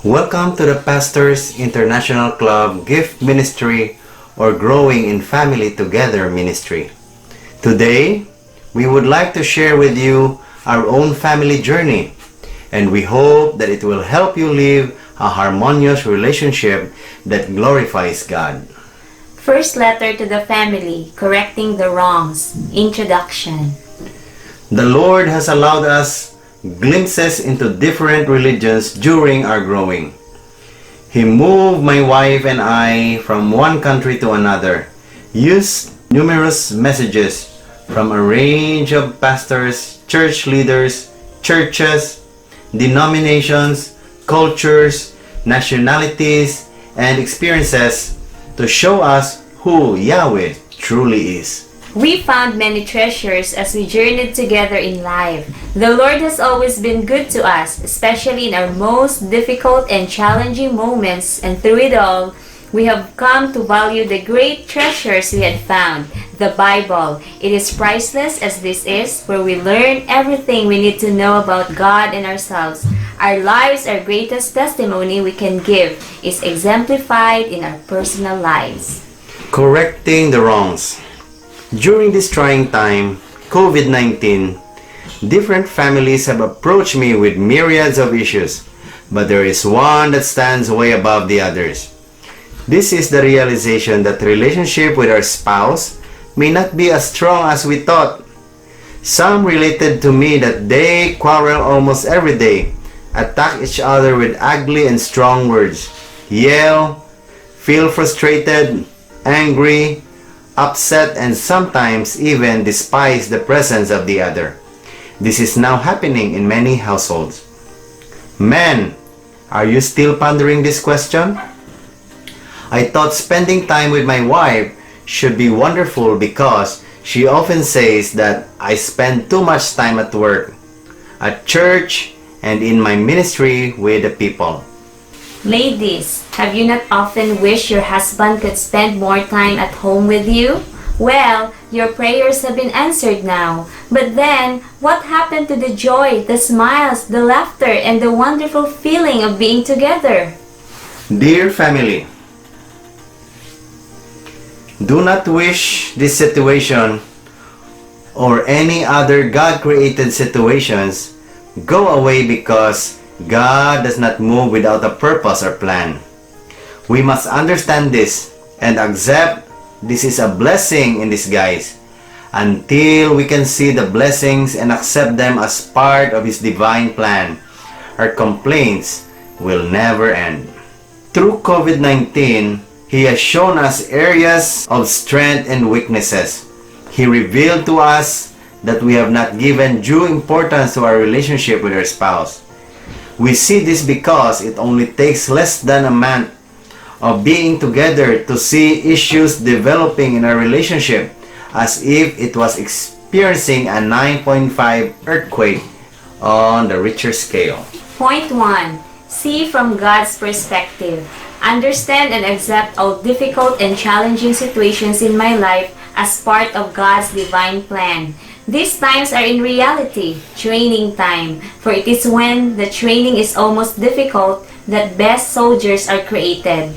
Welcome to the Pastors International Club Gift Ministry or Growing in Family Together Ministry. Today, we would like to share with you our own family journey, and we hope that it will help you live a harmonious relationship that glorifies God. First letter to the family, correcting the wrongs. Introduction. The Lord has allowed us glimpses into different religions during our growing. He moved my wife and I from one country to another, used numerous messages from a range of pastors, church leaders, churches, denominations, cultures, nationalities, and experiences to show us who Yahweh truly is. We found many treasures as we journeyed together in life. The Lord has always been good to us, especially in our most difficult and challenging moments, and through it all, we have come to value the great treasures we had found, the Bible. It is priceless as this is, where we learn everything we need to know about God and ourselves. Our lives, our greatest testimony we can give, is exemplified in our personal lives. Correcting the wrongs. During this trying time, COVID-19, different families have approached me with myriads of issues, but there is one that stands way above the others. This is the realization that the relationship with our spouse may not be as strong as we thought. Some related to me that they quarrel almost every day, attack each other with ugly and strong words, yell, feel frustrated, angry, upset, and sometimes even despise the presence of the other. This is now happening in many households. Men, are you still pondering this question? I thought spending time with my wife should be wonderful because she often says that I spend too much time at work, at church, and in my ministry with the people. Ladies, have you not often wished your husband could spend more time at home with you? Well, your prayers have been answered now. But then, what happened to the joy, the smiles, the laughter, and the wonderful feeling of being together? Dear family, do not wish this situation or any other God-created situations go away because God does not move without a purpose or plan. We must understand this and accept this is a blessing in disguise until we can see the blessings and accept them as part of His divine plan. Our complaints will never end. Through COVID-19, He has shown us areas of strength and weaknesses. He revealed to us that we have not given due importance to our relationship with our spouse. We see this because it only takes less than a month of being together to see issues developing in our relationship as if it was experiencing a 9.5 earthquake on the Richter scale. Point 1. See from God's perspective. Understand and accept all difficult and challenging situations in my life as part of God's divine plan. These times are in reality training time, for it is when the training is almost difficult that best soldiers are created.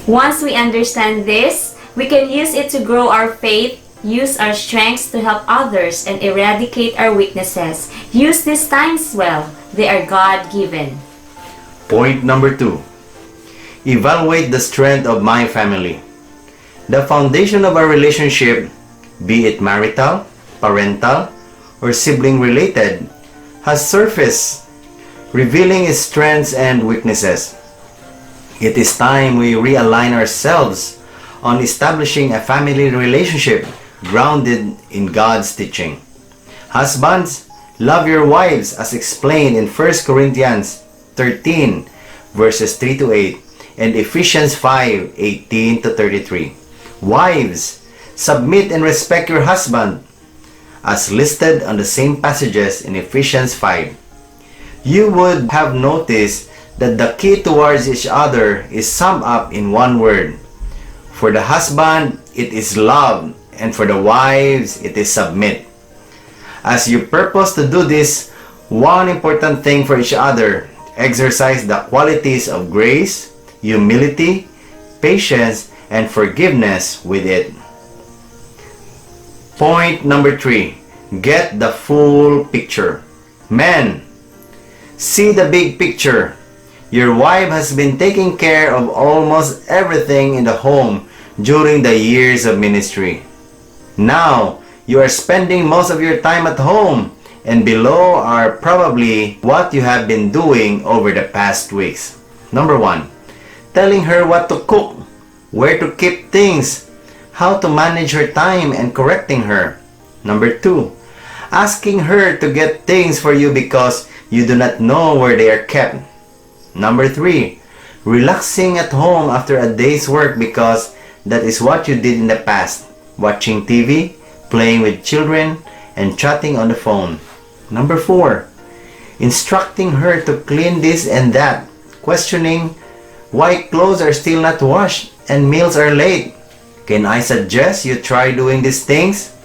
Once we understand this, we can use it to grow our faith, use our strengths to help others, and eradicate our weaknesses. Use these times well. They are God-given. Point number 2. Evaluate the strength of my family. The foundation of our relationship, be it marital, parental, or sibling related, has surfaced, revealing its strengths and weaknesses. It is time we realign ourselves on establishing a family relationship grounded in God's teaching. Husbands, love your wives as explained in 1 Corinthians 13 verses 3 to 8 and Ephesians 5:18 to 33. Wives, submit and respect your husband as listed on the same passages in Ephesians 5. You would have noticed that the key towards each other is summed up in one word. For the husband, it is love, and for the wives, it is submit. As you purpose to do this, one important thing for each other, Exercise the qualities of grace, humility, patience, and forgiveness with it. Point number 3. Get the full picture. Men, see the big picture. Your wife has been taking care of almost everything in the home during the years of ministry. Now, you are spending most of your time at home, and below are probably what you have been doing over the past weeks. Number 1. Telling her what to cook, where to keep things, how to manage her time, and correcting her. Number 2. Asking her to get things for you because you do not know where they are kept. Number 3. Relaxing at home after a day's work because that is what you did in the past. Watching TV, playing with children, and chatting on the phone. Number 4. Instructing her to clean this and that. Questioning why clothes are still not washed and meals are late. Can I suggest you try doing these things?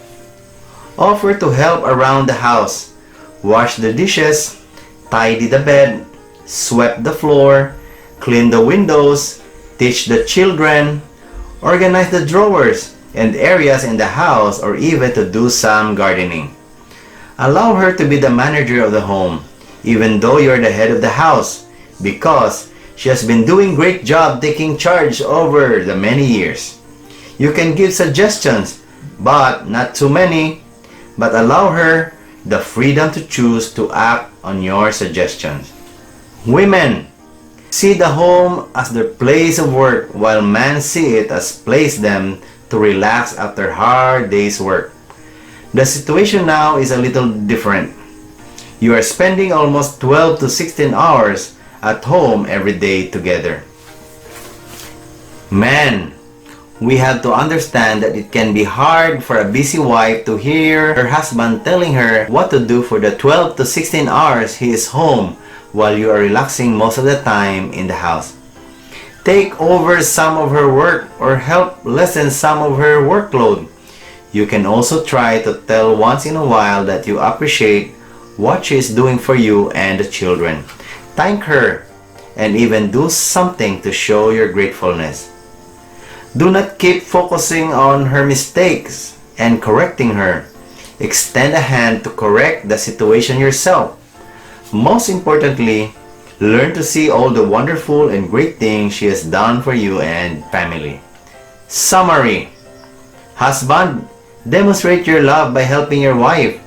Offer to help around the house. Wash the dishes, tidy the bed, sweep the floor, clean the windows, teach the children, organize the drawers and areas in the house, or even to do some gardening. Allow her to be the manager of the home, even though you are the head of the house, because she has been doing great job taking charge over the many years. You can give suggestions, but not too many, but allow her the freedom to choose to act on your suggestions. Women, see the home as their place of work, while men see it as place them to relax after hard day's work. The situation now is a little different. You are spending almost 12 to 16 hours at home every day together. Men, we have to understand that it can be hard for a busy wife to hear her husband telling her what to do for the 12 to 16 hours he is home while you are relaxing most of the time in the house. Take over some of her work or help lessen some of her workload. You can also try to tell once in a while that you appreciate what she is doing for you and the children. Thank her and even do something to show your gratefulness. Do not keep focusing on her mistakes and correcting her. Extend a hand to correct the situation yourself. Most importantly, learn to see all the wonderful and great things she has done for you and family. Summary. Husband, demonstrate your love by helping your wife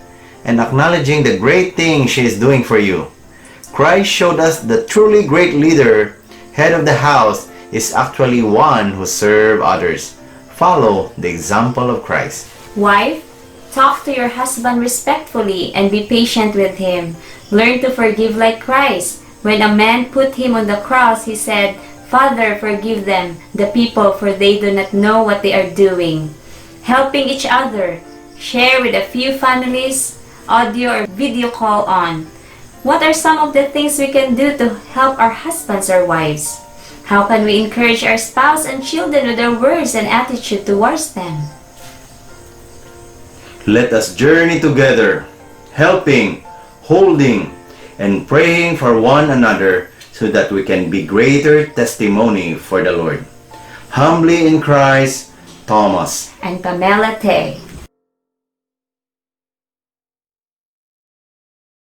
and acknowledging the great things she is doing for you. Christ showed us the truly great leader, head of the house, is actually one who serves others. Follow the example of Christ. Wife, talk to your husband respectfully and be patient with him. Learn to forgive like Christ. When a man put him on the cross, he said, "Father, forgive them, the people, for they do not know what they are doing." Helping each other. Share with a few families, audio or video call on. What are some of the things we can do to help our husbands or wives? How can we encourage our spouse and children with our words and attitude towards them? Let us journey together, helping, holding, and praying for one another so that we can be greater testimony for the Lord. Humbly in Christ, Thomas And Pamela Tay.